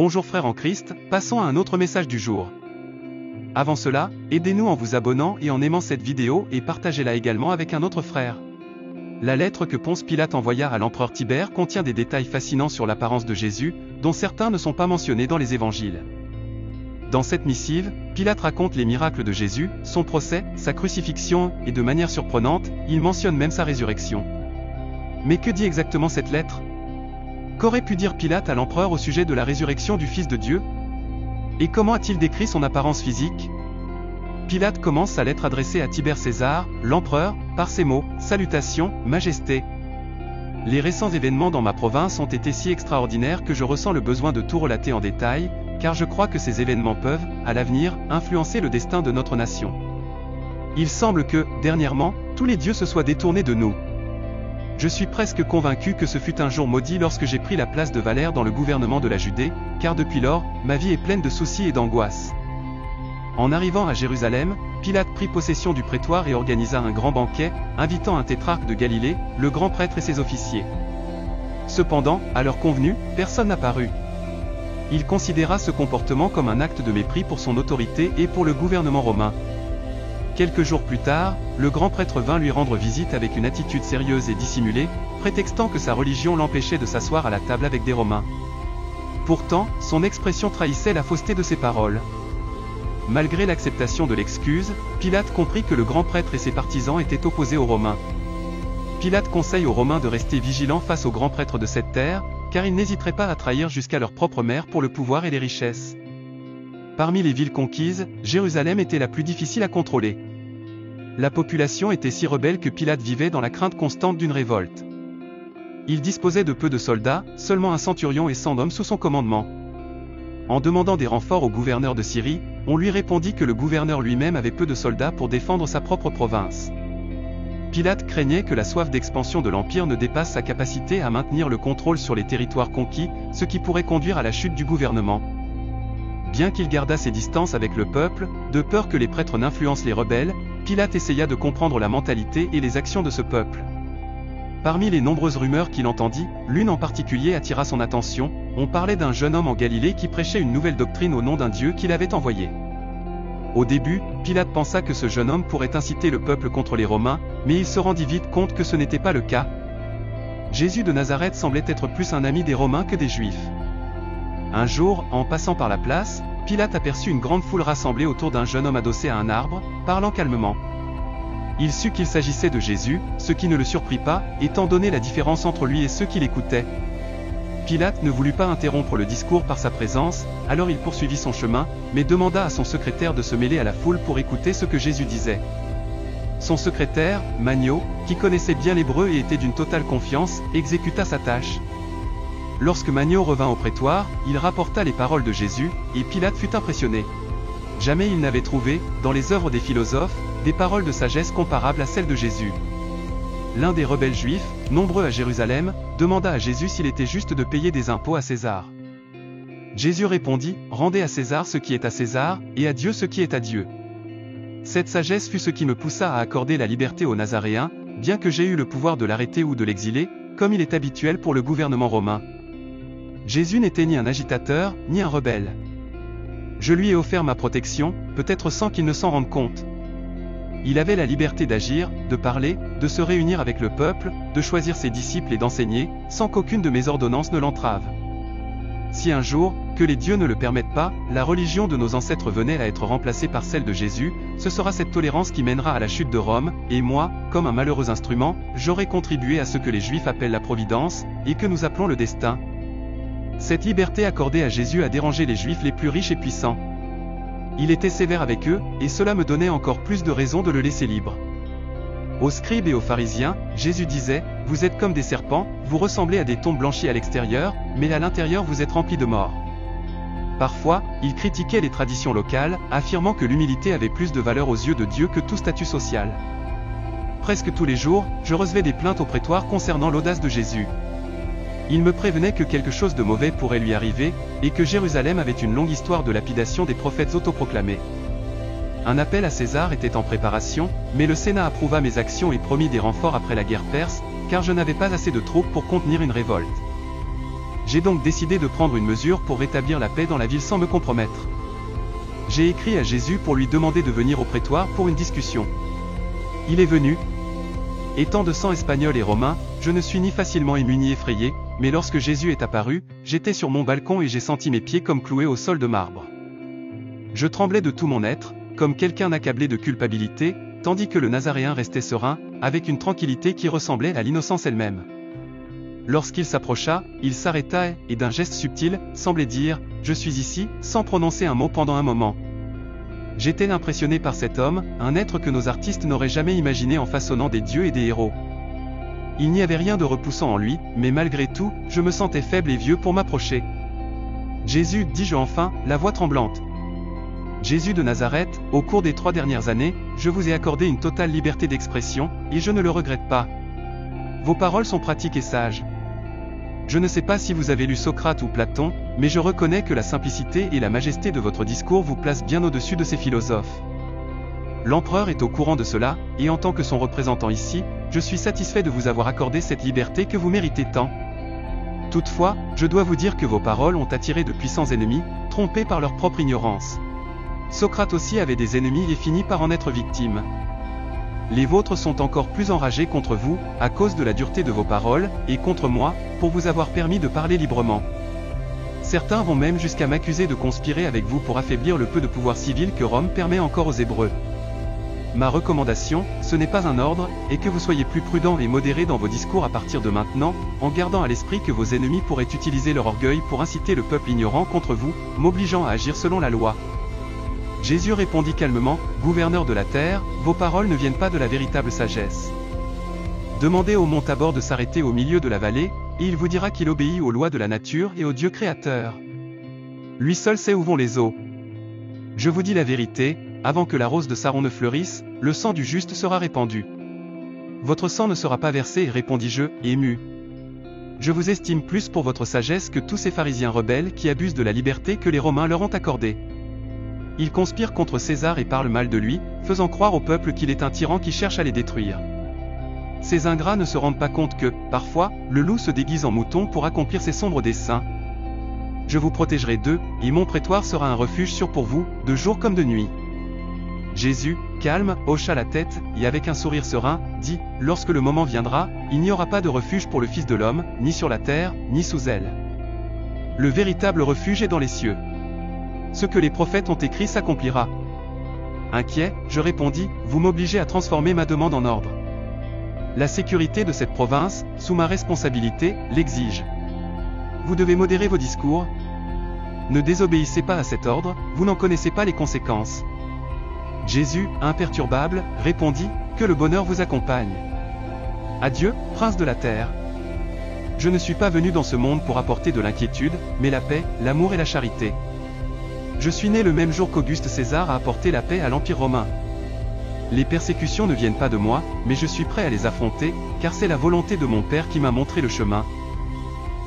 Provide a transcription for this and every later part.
Bonjour frères en Christ, passons à un autre message du jour. Avant cela, aidez-nous en vous abonnant et en aimant cette vidéo et partagez-la également avec un autre frère. La lettre que Ponce Pilate envoya à l'empereur Tibère contient des détails fascinants sur l'apparence de Jésus, dont certains ne sont pas mentionnés dans les évangiles. Dans cette missive, Pilate raconte les miracles de Jésus, son procès, sa crucifixion, et de manière surprenante, il mentionne même sa résurrection. Mais que dit exactement cette lettre ? Qu'aurait pu dire Pilate à l'empereur au sujet de la résurrection du Fils de Dieu ? Et comment a-t-il décrit son apparence physique ? Pilate commence sa lettre adressée à Tibère César, l'empereur, par ces mots, « Salutations, Majesté ». Les récents événements dans ma province ont été si extraordinaires que je ressens le besoin de tout relater en détail, car je crois que ces événements peuvent, à l'avenir, influencer le destin de notre nation. Il semble que, dernièrement, tous les dieux se soient détournés de nous. Je suis presque convaincu que ce fut un jour maudit lorsque j'ai pris la place de Valère dans le gouvernement de la Judée, car depuis lors, ma vie est pleine de soucis et d'angoisses. En arrivant à Jérusalem, Pilate prit possession du prétoire et organisa un grand banquet, invitant un tétrarque de Galilée, le grand prêtre et ses officiers. Cependant, à l'heure convenue, personne n'apparut. Il considéra ce comportement comme un acte de mépris pour son autorité et pour le gouvernement romain. Quelques jours plus tard, le grand prêtre vint lui rendre visite avec une attitude sérieuse et dissimulée, prétextant que sa religion l'empêchait de s'asseoir à la table avec des Romains. Pourtant, son expression trahissait la fausseté de ses paroles. Malgré l'acceptation de l'excuse, Pilate comprit que le grand prêtre et ses partisans étaient opposés aux Romains. Pilate conseille aux Romains de rester vigilants face aux grands prêtres de cette terre, car ils n'hésiteraient pas à trahir jusqu'à leur propre mère pour le pouvoir et les richesses. Parmi les villes conquises, Jérusalem était la plus difficile à contrôler. La population était si rebelle que Pilate vivait dans la crainte constante d'une révolte. Il disposait de peu de soldats, seulement un centurion et 100 hommes sous son commandement. En demandant des renforts au gouverneur de Syrie, on lui répondit que le gouverneur lui-même avait peu de soldats pour défendre sa propre province. Pilate craignait que la soif d'expansion de l'Empire ne dépasse sa capacité à maintenir le contrôle sur les territoires conquis, ce qui pourrait conduire à la chute du gouvernement. Bien qu'il gardât ses distances avec le peuple, de peur que les prêtres n'influencent les rebelles, Pilate essaya de comprendre la mentalité et les actions de ce peuple. Parmi les nombreuses rumeurs qu'il entendit, l'une en particulier attira son attention, on parlait d'un jeune homme en Galilée qui prêchait une nouvelle doctrine au nom d'un Dieu qu'il avait envoyé. Au début, Pilate pensa que ce jeune homme pourrait inciter le peuple contre les Romains, mais il se rendit vite compte que ce n'était pas le cas. Jésus de Nazareth semblait être plus un ami des Romains que des Juifs. Un jour, en passant par la place, Pilate aperçut une grande foule rassemblée autour d'un jeune homme adossé à un arbre, parlant calmement. Il sut qu'il s'agissait de Jésus, ce qui ne le surprit pas, étant donné la différence entre lui et ceux qui l'écoutaient. Pilate ne voulut pas interrompre le discours par sa présence, alors il poursuivit son chemin, mais demanda à son secrétaire de se mêler à la foule pour écouter ce que Jésus disait. Son secrétaire, Magnot, qui connaissait bien l'hébreu et était d'une totale confiance, exécuta sa tâche. Lorsque Magnot revint au prétoire, il rapporta les paroles de Jésus, et Pilate fut impressionné. Jamais il n'avait trouvé, dans les œuvres des philosophes, des paroles de sagesse comparables à celles de Jésus. L'un des rebelles juifs, nombreux à Jérusalem, demanda à Jésus s'il était juste de payer des impôts à César. Jésus répondit, « Rendez à César ce qui est à César, et à Dieu ce qui est à Dieu. » Cette sagesse fut ce qui me poussa à accorder la liberté aux Nazaréens, bien que j'ai eu le pouvoir de l'arrêter ou de l'exiler, comme il est habituel pour le gouvernement romain. Jésus n'était ni un agitateur, ni un rebelle. Je lui ai offert ma protection, peut-être sans qu'il ne s'en rende compte. Il avait la liberté d'agir, de parler, de se réunir avec le peuple, de choisir ses disciples et d'enseigner, sans qu'aucune de mes ordonnances ne l'entrave. Si un jour, que les dieux ne le permettent pas, la religion de nos ancêtres venait à être remplacée par celle de Jésus, ce sera cette tolérance qui mènera à la chute de Rome, et moi, comme un malheureux instrument, j'aurai contribué à ce que les Juifs appellent la providence, et que nous appelons le destin. Cette liberté accordée à Jésus a dérangé les Juifs les plus riches et puissants. Il était sévère avec eux, et cela me donnait encore plus de raisons de le laisser libre. Aux scribes et aux pharisiens, Jésus disait, « Vous êtes comme des serpents, vous ressemblez à des tombes blanchies à l'extérieur, mais à l'intérieur vous êtes remplis de mort. » Parfois, il critiquait les traditions locales, affirmant que l'humilité avait plus de valeur aux yeux de Dieu que tout statut social. Presque tous les jours, je recevais des plaintes au prétoire concernant l'audace de Jésus. Il me prévenait que quelque chose de mauvais pourrait lui arriver, et que Jérusalem avait une longue histoire de lapidation des prophètes autoproclamés. Un appel à César était en préparation, mais le Sénat approuva mes actions et promit des renforts après la guerre perse, car je n'avais pas assez de troupes pour contenir une révolte. J'ai donc décidé de prendre une mesure pour rétablir la paix dans la ville sans me compromettre. J'ai écrit à Jésus pour lui demander de venir au prétoire pour une discussion. Il est venu. Étant de sang espagnol et romain, je ne suis ni facilement ému ni effrayé, mais lorsque Jésus est apparu, j'étais sur mon balcon et j'ai senti mes pieds comme cloués au sol de marbre. Je tremblais de tout mon être, comme quelqu'un accablé de culpabilité, tandis que le Nazaréen restait serein, avec une tranquillité qui ressemblait à l'innocence elle-même. Lorsqu'il s'approcha, il s'arrêta et d'un geste subtil, semblait dire « Je suis ici », sans prononcer un mot pendant un moment. J'étais impressionné par cet homme, un être que nos artistes n'auraient jamais imaginé en façonnant des dieux et des héros. Il n'y avait rien de repoussant en lui, mais malgré tout, je me sentais faible et vieux pour m'approcher. « Jésus, dis-je enfin, la voix tremblante. Jésus de Nazareth, au cours des 3 dernières années, je vous ai accordé une totale liberté d'expression, et je ne le regrette pas. Vos paroles sont pratiques et sages. Je ne sais pas si vous avez lu Socrate ou Platon, mais je reconnais que la simplicité et la majesté de votre discours vous placent bien au-dessus de ces philosophes. L'empereur est au courant de cela, et en tant que son représentant ici, je suis satisfait de vous avoir accordé cette liberté que vous méritez tant. Toutefois, je dois vous dire que vos paroles ont attiré de puissants ennemis, trompés par leur propre ignorance. Socrate aussi avait des ennemis et finit par en être victime. Les vôtres sont encore plus enragés contre vous, à cause de la dureté de vos paroles, et contre moi, pour vous avoir permis de parler librement. Certains vont même jusqu'à m'accuser de conspirer avec vous pour affaiblir le peu de pouvoir civil que Rome permet encore aux Hébreux. Ma recommandation, ce n'est pas un ordre, et que vous soyez plus prudent et modéré dans vos discours à partir de maintenant, en gardant à l'esprit que vos ennemis pourraient utiliser leur orgueil pour inciter le peuple ignorant contre vous, m'obligeant à agir selon la loi. Jésus répondit calmement, « Gouverneur de la terre, vos paroles ne viennent pas de la véritable sagesse. Demandez au mont Tabor de s'arrêter au milieu de la vallée, et il vous dira qu'il obéit aux lois de la nature et au Dieu créateur. Lui seul sait où vont les eaux. Je vous dis la vérité, avant que la rose de Saron ne fleurisse, le sang du juste sera répandu. Votre sang ne sera pas versé, répondis-je, ému. Je vous estime plus pour votre sagesse que tous ces pharisiens rebelles qui abusent de la liberté que les Romains leur ont accordée. Ils conspirent contre César et parlent mal de lui, faisant croire au peuple qu'il est un tyran qui cherche à les détruire. Ces ingrats ne se rendent pas compte que, parfois, le loup se déguise en mouton pour accomplir ses sombres desseins. Je vous protégerai d'eux, et mon prétoire sera un refuge sûr pour vous, de jour comme de nuit. » Jésus, calme, hocha la tête, et avec un sourire serein, dit, « Lorsque le moment viendra, il n'y aura pas de refuge pour le Fils de l'homme, ni sur la terre, ni sous elle. Le véritable refuge est dans les cieux. Ce que les prophètes ont écrit s'accomplira. » Inquiet, je répondis, « Vous m'obligez à transformer ma demande en ordre. La sécurité de cette province, sous ma responsabilité, l'exige. Vous devez modérer vos discours. Ne désobéissez pas à cet ordre, vous n'en connaissez pas les conséquences. » Jésus, imperturbable, répondit, « Que le bonheur vous accompagne. Adieu, prince de la terre. Je ne suis pas venu dans ce monde pour apporter de l'inquiétude, mais la paix, l'amour et la charité. Je suis né le même jour qu'Auguste César a apporté la paix à l'Empire romain. Les persécutions ne viennent pas de moi, mais je suis prêt à les affronter, car c'est la volonté de mon Père qui m'a montré le chemin. »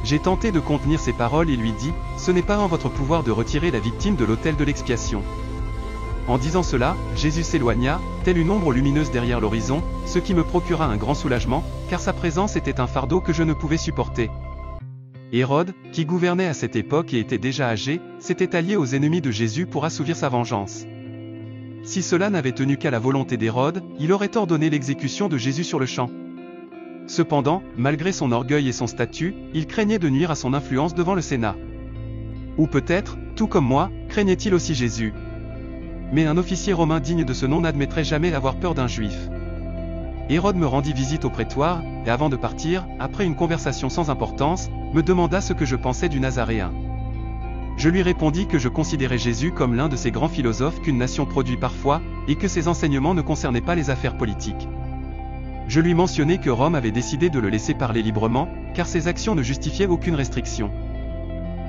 J'ai tenté de contenir ses paroles et lui dis, « Ce n'est pas en votre pouvoir de retirer la victime de l'autel de l'expiation. » En disant cela, Jésus s'éloigna, telle une ombre lumineuse derrière l'horizon, ce qui me procura un grand soulagement, car sa présence était un fardeau que je ne pouvais supporter. Hérode, qui gouvernait à cette époque et était déjà âgé, s'était allié aux ennemis de Jésus pour assouvir sa vengeance. Si cela n'avait tenu qu'à la volonté d'Hérode, il aurait ordonné l'exécution de Jésus sur le champ. Cependant, malgré son orgueil et son statut, il craignait de nuire à son influence devant le Sénat. Ou peut-être, tout comme moi, craignait-il aussi Jésus. Mais un officier romain digne de ce nom n'admettrait jamais avoir peur d'un juif. Hérode me rendit visite au prétoire, et avant de partir, après une conversation sans importance, me demanda ce que je pensais du Nazaréen. Je lui répondis que je considérais Jésus comme l'un de ces grands philosophes qu'une nation produit parfois, et que ses enseignements ne concernaient pas les affaires politiques. Je lui mentionnai que Rome avait décidé de le laisser parler librement, car ses actions ne justifiaient aucune restriction.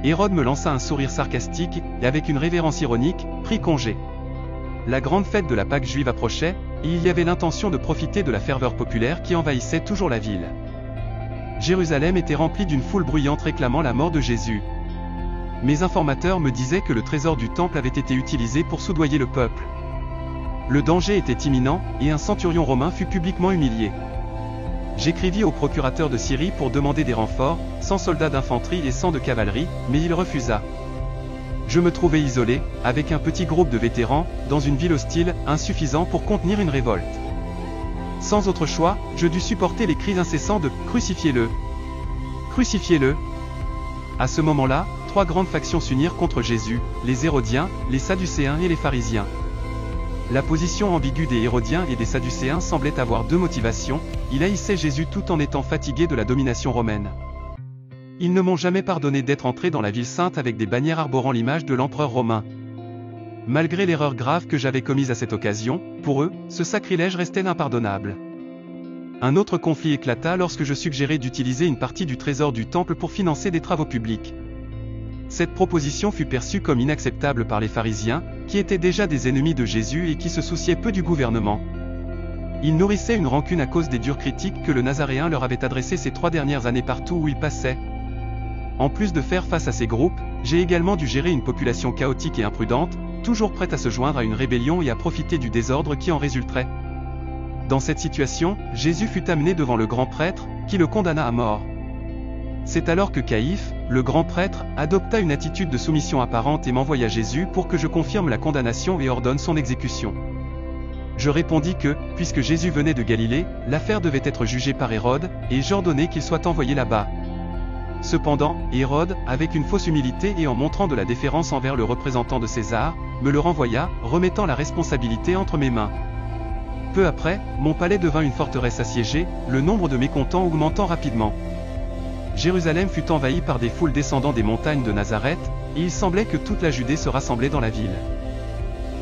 Hérode me lança un sourire sarcastique, et avec une révérence ironique, prit congé. La grande fête de la Pâque juive approchait, et il y avait l'intention de profiter de la ferveur populaire qui envahissait toujours la ville. Jérusalem était remplie d'une foule bruyante réclamant la mort de Jésus. Mes informateurs me disaient que le trésor du temple avait été utilisé pour soudoyer le peuple. Le danger était imminent, et un centurion romain fut publiquement humilié. J'écrivis au procurateur de Syrie pour demander des renforts, 100 soldats d'infanterie et 100 de cavalerie, mais il refusa. Je me trouvais isolé, avec un petit groupe de vétérans, dans une ville hostile, insuffisant pour contenir une révolte. Sans autre choix, je dus supporter les cris incessants de « Crucifiez-le ! Crucifiez-le !» À ce moment-là, 3 grandes factions s'unirent contre Jésus, les Hérodiens, les Sadducéens et les pharisiens. La position ambiguë des Hérodiens et des Sadducéens semblait avoir 2 motivations: ils haïssaient Jésus tout en étant fatigués de la domination romaine. Ils ne m'ont jamais pardonné d'être entré dans la ville sainte avec des bannières arborant l'image de l'empereur romain. Malgré l'erreur grave que j'avais commise à cette occasion, pour eux, ce sacrilège restait impardonnable. Un autre conflit éclata lorsque je suggérai d'utiliser une partie du trésor du temple pour financer des travaux publics. Cette proposition fut perçue comme inacceptable par les pharisiens, qui étaient déjà des ennemis de Jésus et qui se souciaient peu du gouvernement. Ils nourrissaient une rancune à cause des dures critiques que le Nazaréen leur avait adressées ces 3 dernières années partout où il passait. En plus de faire face à ces groupes, j'ai également dû gérer une population chaotique et imprudente, toujours prête à se joindre à une rébellion et à profiter du désordre qui en résulterait. Dans cette situation, Jésus fut amené devant le grand prêtre, qui le condamna à mort. C'est alors que Caïphe, le grand prêtre, adopta une attitude de soumission apparente et m'envoya Jésus pour que je confirme la condamnation et ordonne son exécution. Je répondis que, puisque Jésus venait de Galilée, l'affaire devait être jugée par Hérode, et j'ordonnai qu'il soit envoyé là-bas. Cependant, Hérode, avec une fausse humilité et en montrant de la déférence envers le représentant de César, me le renvoya, remettant la responsabilité entre mes mains. Peu après, mon palais devint une forteresse assiégée, le nombre de mécontents augmentant rapidement. Jérusalem fut envahie par des foules descendant des montagnes de Nazareth, et il semblait que toute la Judée se rassemblait dans la ville.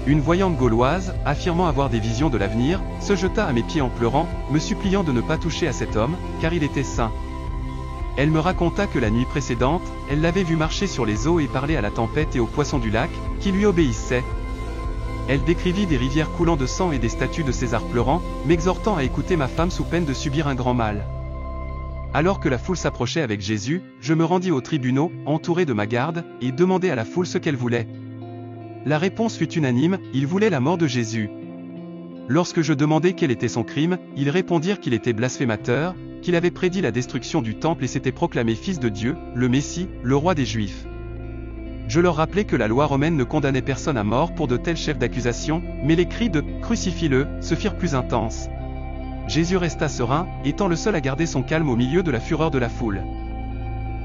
Une voyante Gauloise, affirmant avoir des visions de l'avenir, se jeta à mes pieds en pleurant, me suppliant de ne pas toucher à cet homme, car il était saint. Elle me raconta que la nuit précédente, elle l'avait vu marcher sur les eaux et parler à la tempête et aux poissons du lac, qui lui obéissaient. Elle décrivit des rivières coulant de sang et des statues de César pleurant, m'exhortant à écouter ma femme sous peine de subir un grand mal. Alors que la foule s'approchait avec Jésus, je me rendis aux tribunaux, entouré de ma garde, et demandai à la foule ce qu'elle voulait. La réponse fut unanime, ils voulaient la mort de Jésus. Lorsque je demandai quel était son crime, ils répondirent qu'il était blasphémateur, qu'il avait prédit la destruction du temple et s'était proclamé fils de Dieu, le Messie, le roi des Juifs. Je leur rappelai que la loi romaine ne condamnait personne à mort pour de tels chefs d'accusation, mais les cris de « Crucifie-le » se firent plus intenses. Jésus resta serein, étant le seul à garder son calme au milieu de la fureur de la foule.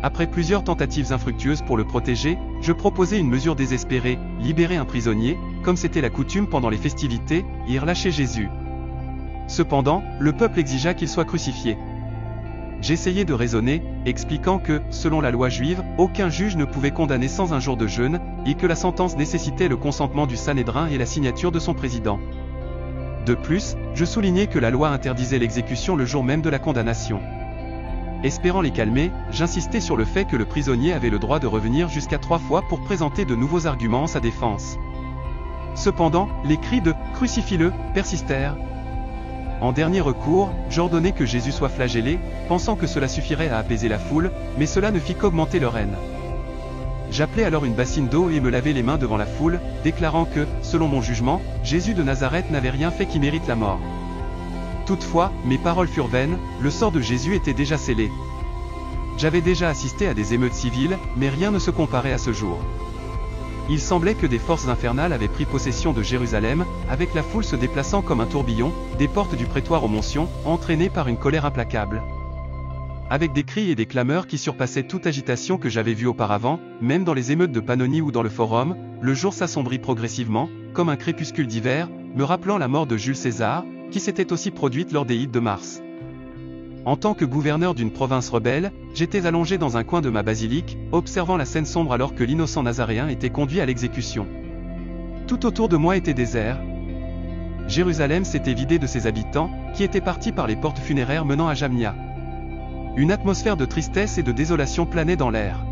Après plusieurs tentatives infructueuses pour le protéger, je proposai une mesure désespérée, libérer un prisonnier, comme c'était la coutume pendant les festivités, et relâcher Jésus. Cependant, le peuple exigea qu'il soit crucifié. J'essayai de raisonner, expliquant que, selon la loi juive, aucun juge ne pouvait condamner sans un jour de jeûne, et que la sentence nécessitait le consentement du Sanhédrin et la signature de son président. De plus, je soulignai que la loi interdisait l'exécution le jour même de la condamnation. Espérant les calmer, j'insistai sur le fait que le prisonnier avait le droit de revenir jusqu'à 3 fois pour présenter de nouveaux arguments en sa défense. Cependant, les cris de « Crucifie-le » persistèrent. En dernier recours, j'ordonnai que Jésus soit flagellé, pensant que cela suffirait à apaiser la foule, mais cela ne fit qu'augmenter leur haine. J'appelai alors une bassine d'eau et me lavai les mains devant la foule, déclarant que, selon mon jugement, Jésus de Nazareth n'avait rien fait qui mérite la mort. Toutefois, mes paroles furent vaines, le sort de Jésus était déjà scellé. J'avais déjà assisté à des émeutes civiles, mais rien ne se comparait à ce jour. Il semblait que des forces infernales avaient pris possession de Jérusalem, avec la foule se déplaçant comme un tourbillon, des portes du prétoire aux Montsions, entraînée par une colère implacable. Avec des cris et des clameurs qui surpassaient toute agitation que j'avais vue auparavant, même dans les émeutes de Pannonie ou dans le Forum, le jour s'assombrit progressivement, comme un crépuscule d'hiver, me rappelant la mort de Jules César, qui s'était aussi produite lors des Ides de mars. En tant que gouverneur d'une province rebelle, j'étais allongé dans un coin de ma basilique, observant la scène sombre alors que l'innocent Nazaréen était conduit à l'exécution. Tout autour de moi était désert. Jérusalem s'était vidée de ses habitants, qui étaient partis par les portes funéraires menant à Jamnia. Une atmosphère de tristesse et de désolation planait dans l'air.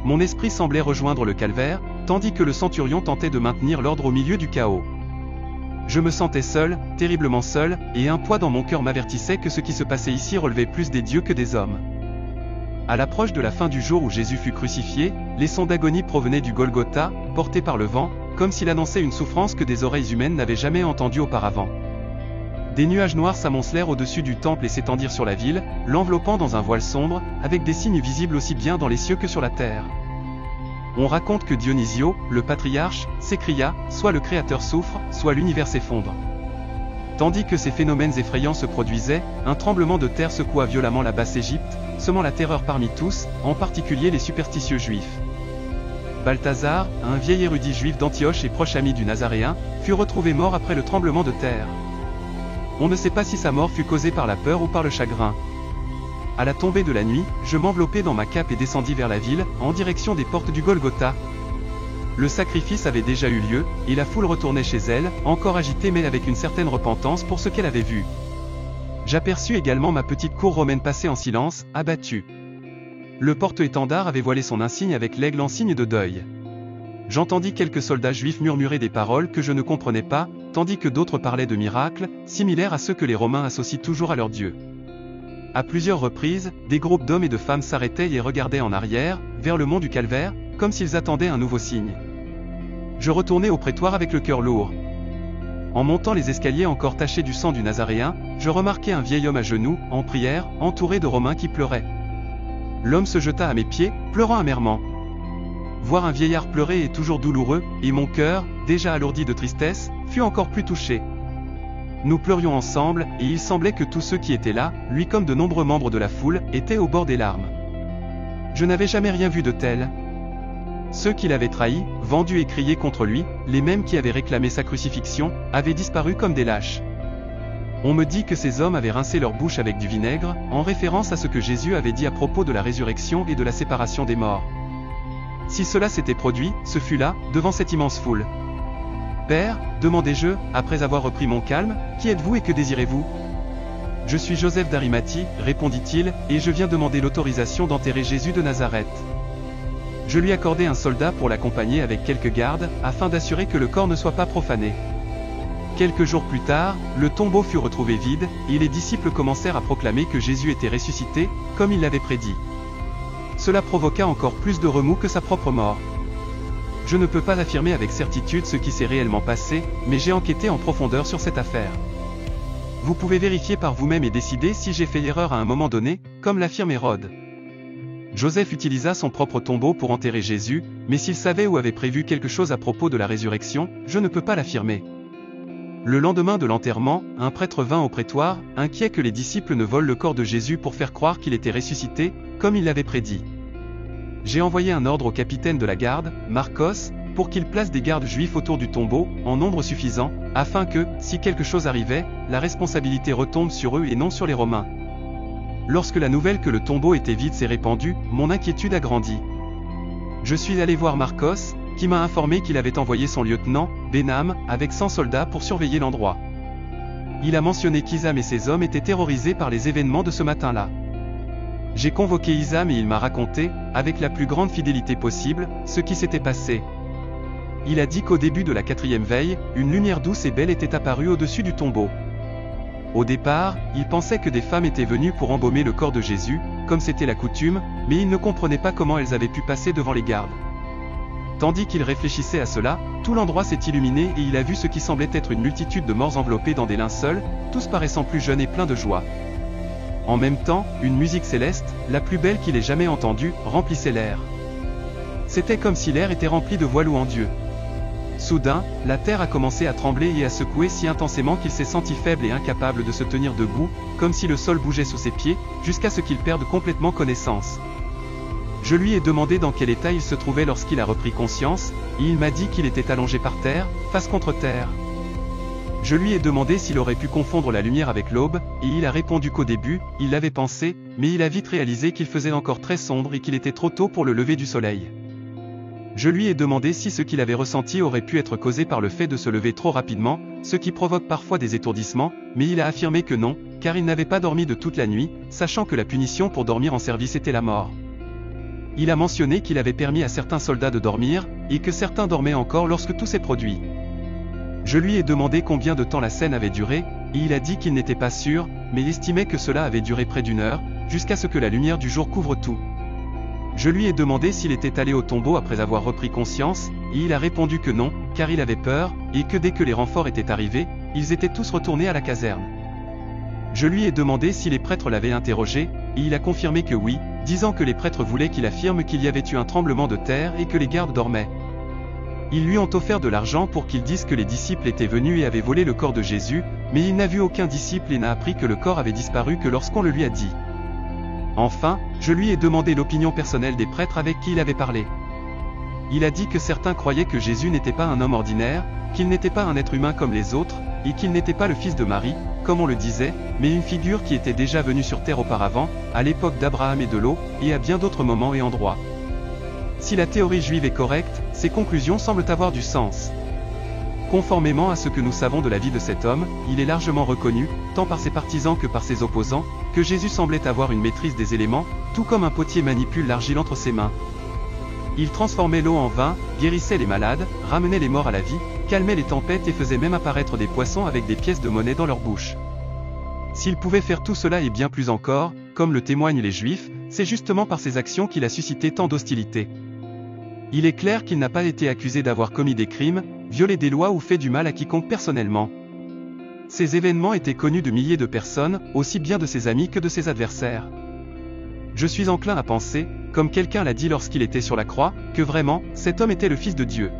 Mon esprit semblait rejoindre le calvaire, tandis que le centurion tentait de maintenir l'ordre au milieu du chaos. Je me sentais seul, terriblement seul, et un poids dans mon cœur m'avertissait que ce qui se passait ici relevait plus des dieux que des hommes. À l'approche de la fin du jour où Jésus fut crucifié, les sons d'agonie provenaient du Golgotha, portés par le vent, comme s'il annonçait une souffrance que des oreilles humaines n'avaient jamais entendue auparavant. Des nuages noirs s'amoncelèrent au-dessus du temple et s'étendirent sur la ville, l'enveloppant dans un voile sombre, avec des signes visibles aussi bien dans les cieux que sur la terre. On raconte que Dionysio, le patriarche, s'écria, soit le Créateur souffre, soit l'univers s'effondre. Tandis que ces phénomènes effrayants se produisaient, un tremblement de terre secoua violemment la Basse-Égypte, semant la terreur parmi tous, en particulier les superstitieux juifs. Balthazar, un vieil érudit juif d'Antioche et proche ami du Nazaréen, fut retrouvé mort après le tremblement de terre. On ne sait pas si sa mort fut causée par la peur ou par le chagrin. À la tombée de la nuit, je m'enveloppai dans ma cape et descendis vers la ville, en direction des portes du Golgotha. Le sacrifice avait déjà eu lieu, et la foule retournait chez elle, encore agitée mais avec une certaine repentance pour ce qu'elle avait vu. J'aperçus également ma petite cour romaine passer en silence, abattue. Le porte-étendard avait voilé son insigne avec l'aigle en signe de deuil. J'entendis quelques soldats juifs murmurer des paroles que je ne comprenais pas, tandis que d'autres parlaient de miracles, similaires à ceux que les Romains associent toujours à leur Dieu. À plusieurs reprises, des groupes d'hommes et de femmes s'arrêtaient et regardaient en arrière, vers le mont du Calvaire, comme s'ils attendaient un nouveau signe. Je retournai au prétoire avec le cœur lourd. En montant les escaliers encore tachés du sang du Nazaréen, je remarquai un vieil homme à genoux, en prière, entouré de Romains qui pleuraient. L'homme se jeta à mes pieds, pleurant amèrement. Voir un vieillard pleurer est toujours douloureux, et mon cœur, déjà alourdi de tristesse, fut encore plus touché. Nous pleurions ensemble, et il semblait que tous ceux qui étaient là, lui comme de nombreux membres de la foule, étaient au bord des larmes. Je n'avais jamais rien vu de tel. Ceux qui l'avaient trahi, vendu et crié contre lui, les mêmes qui avaient réclamé sa crucifixion, avaient disparu comme des lâches. On me dit que ces hommes avaient rincé leur bouche avec du vinaigre, en référence à ce que Jésus avait dit à propos de la résurrection et de la séparation des morts. Si cela s'était produit, ce fut là, devant cette immense foule. « Père, demandai-je, après avoir repris mon calme, qui êtes-vous et que désirez-vous » ? « Je suis Joseph d'Arimathie, répondit-il, et je viens demander l'autorisation d'enterrer Jésus de Nazareth. Je lui accordai un soldat pour l'accompagner avec quelques gardes, afin d'assurer que le corps ne soit pas profané. Quelques jours plus tard, le tombeau fut retrouvé vide, et les disciples commencèrent à proclamer que Jésus était ressuscité, comme il l'avait prédit. Cela provoqua encore plus de remous que sa propre mort. Je ne peux pas affirmer avec certitude ce qui s'est réellement passé, mais j'ai enquêté en profondeur sur cette affaire. Vous pouvez vérifier par vous-même et décider si j'ai fait erreur à un moment donné, comme l'affirme Hérode. Joseph utilisa son propre tombeau pour enterrer Jésus, mais s'il savait ou avait prévu quelque chose à propos de la résurrection, je ne peux pas l'affirmer. Le lendemain de l'enterrement, un prêtre vint au prétoire, inquiet que les disciples ne volent le corps de Jésus pour faire croire qu'il était ressuscité, comme il l'avait prédit. J'ai envoyé un ordre au capitaine de la garde, Marcos, pour qu'il place des gardes juifs autour du tombeau, en nombre suffisant, afin que, si quelque chose arrivait, la responsabilité retombe sur eux et non sur les Romains. Lorsque la nouvelle que le tombeau était vide s'est répandue, mon inquiétude a grandi. Je suis allé voir Marcos, qui m'a informé qu'il avait envoyé son lieutenant, Benham, avec 100 soldats pour surveiller l'endroit. Il a mentionné qu'Isam et ses hommes étaient terrorisés par les événements de ce matin-là. J'ai convoqué Isam et il m'a raconté, avec la plus grande fidélité possible, ce qui s'était passé. Il a dit qu'au début de la 4e veille, une lumière douce et belle était apparue au-dessus du tombeau. Au départ, il pensait que des femmes étaient venues pour embaumer le corps de Jésus, comme c'était la coutume, mais il ne comprenait pas comment elles avaient pu passer devant les gardes. Tandis qu'il réfléchissait à cela, tout l'endroit s'est illuminé et il a vu ce qui semblait être une multitude de morts enveloppés dans des linceuls, tous paraissant plus jeunes et pleins de joie. En même temps, une musique céleste, la plus belle qu'il ait jamais entendue, remplissait l'air. C'était comme si l'air était rempli de voix louant Dieu. Soudain, la terre a commencé à trembler et à secouer si intensément qu'il s'est senti faible et incapable de se tenir debout, comme si le sol bougeait sous ses pieds, jusqu'à ce qu'il perde complètement connaissance. Je lui ai demandé dans quel état il se trouvait lorsqu'il a repris conscience, et il m'a dit qu'il était allongé par terre, face contre terre. Je lui ai demandé s'il aurait pu confondre la lumière avec l'aube, et il a répondu qu'au début, il l'avait pensé, mais il a vite réalisé qu'il faisait encore très sombre et qu'il était trop tôt pour le lever du soleil. Je lui ai demandé si ce qu'il avait ressenti aurait pu être causé par le fait de se lever trop rapidement, ce qui provoque parfois des étourdissements, mais il a affirmé que non, car il n'avait pas dormi de toute la nuit, sachant que la punition pour dormir en service était la mort. Il a mentionné qu'il avait permis à certains soldats de dormir, et que certains dormaient encore lorsque tout s'est produit. Je lui ai demandé combien de temps la scène avait duré, et il a dit qu'il n'était pas sûr, mais estimait que cela avait duré près d'1 heure, jusqu'à ce que la lumière du jour couvre tout. Je lui ai demandé s'il était allé au tombeau après avoir repris conscience, et il a répondu que non, car il avait peur, et que dès que les renforts étaient arrivés, ils étaient tous retournés à la caserne. Je lui ai demandé si les prêtres l'avaient interrogé, et il a confirmé que oui, disant que les prêtres voulaient qu'il affirme qu'il y avait eu un tremblement de terre et que les gardes dormaient. Ils lui ont offert de l'argent pour qu'il dise que les disciples étaient venus et avaient volé le corps de Jésus, mais il n'a vu aucun disciple et n'a appris que le corps avait disparu que lorsqu'on le lui a dit. Enfin, je lui ai demandé l'opinion personnelle des prêtres avec qui il avait parlé. Il a dit que certains croyaient que Jésus n'était pas un homme ordinaire, qu'il n'était pas un être humain comme les autres, et qu'il n'était pas le fils de Marie, comme on le disait, mais une figure qui était déjà venue sur terre auparavant, à l'époque d'Abraham et de Lot, et à bien d'autres moments et endroits. Si la théorie juive est correcte, ces conclusions semblent avoir du sens. Conformément à ce que nous savons de la vie de cet homme, il est largement reconnu, tant par ses partisans que par ses opposants, que Jésus semblait avoir une maîtrise des éléments, tout comme un potier manipule l'argile entre ses mains. Il transformait l'eau en vin, guérissait les malades, ramenait les morts à la vie, calmait les tempêtes et faisait même apparaître des poissons avec des pièces de monnaie dans leur bouche. S'il pouvait faire tout cela et bien plus encore, comme le témoignent les Juifs, c'est justement par ses actions qu'il a suscité tant d'hostilité. Il est clair qu'il n'a pas été accusé d'avoir commis des crimes, violé des lois ou fait du mal à quiconque personnellement. Ces événements étaient connus de milliers de personnes, aussi bien de ses amis que de ses adversaires. Je suis enclin à penser, comme quelqu'un l'a dit lorsqu'il était sur la croix, que vraiment, cet homme était le Fils de Dieu.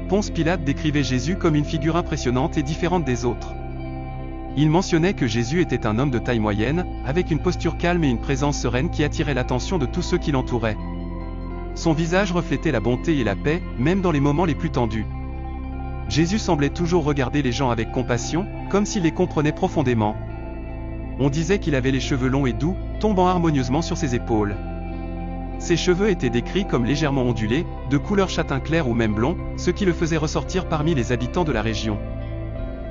Ponce Pilate décrivait Jésus comme une figure impressionnante et différente des autres. Il mentionnait que Jésus était un homme de taille moyenne, avec une posture calme et une présence sereine qui attirait l'attention de tous ceux qui l'entouraient. Son visage reflétait la bonté et la paix, même dans les moments les plus tendus. Jésus semblait toujours regarder les gens avec compassion, comme s'il les comprenait profondément. On disait qu'il avait les cheveux longs et doux, tombant harmonieusement sur ses épaules. Ses cheveux étaient décrits comme légèrement ondulés, de couleur châtain clair ou même blond, ce qui le faisait ressortir parmi les habitants de la région.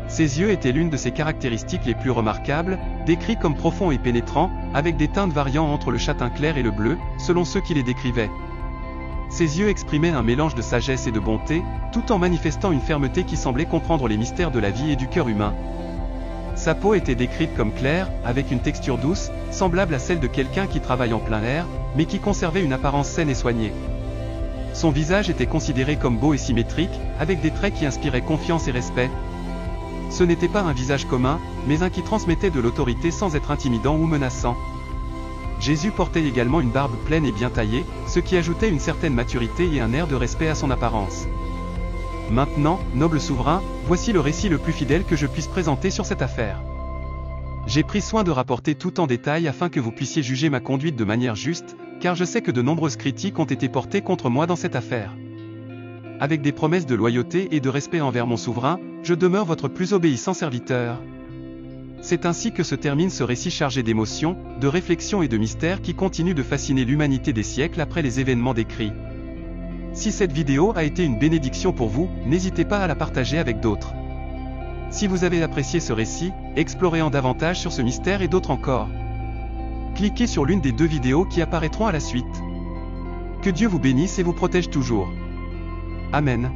Ses yeux étaient l'une de ses caractéristiques les plus remarquables, décrits comme profonds et pénétrants, avec des teintes variant entre le châtain clair et le bleu, selon ceux qui les décrivaient. Ses yeux exprimaient un mélange de sagesse et de bonté, tout en manifestant une fermeté qui semblait comprendre les mystères de la vie et du cœur humain. Sa peau était décrite comme claire, avec une texture douce, semblable à celle de quelqu'un qui travaille en plein air, mais qui conservait une apparence saine et soignée. Son visage était considéré comme beau et symétrique, avec des traits qui inspiraient confiance et respect. Ce n'était pas un visage commun, mais un qui transmettait de l'autorité sans être intimidant ou menaçant. Jésus portait également une barbe pleine et bien taillée, ce qui ajoutait une certaine maturité et un air de respect à son apparence. Maintenant, noble souverain, voici le récit le plus fidèle que je puisse présenter sur cette affaire. J'ai pris soin de rapporter tout en détail afin que vous puissiez juger ma conduite de manière juste, car je sais que de nombreuses critiques ont été portées contre moi dans cette affaire. Avec des promesses de loyauté et de respect envers mon souverain, je demeure votre plus obéissant serviteur. C'est ainsi que se termine ce récit chargé d'émotions, de réflexions et de mystères qui continue de fasciner l'humanité des siècles après les événements décrits. Si cette vidéo a été une bénédiction pour vous, n'hésitez pas à la partager avec d'autres. Si vous avez apprécié ce récit, explorez-en davantage sur ce mystère et d'autres encore. Cliquez sur l'une des 2 vidéos qui apparaîtront à la suite. Que Dieu vous bénisse et vous protège toujours. Amen.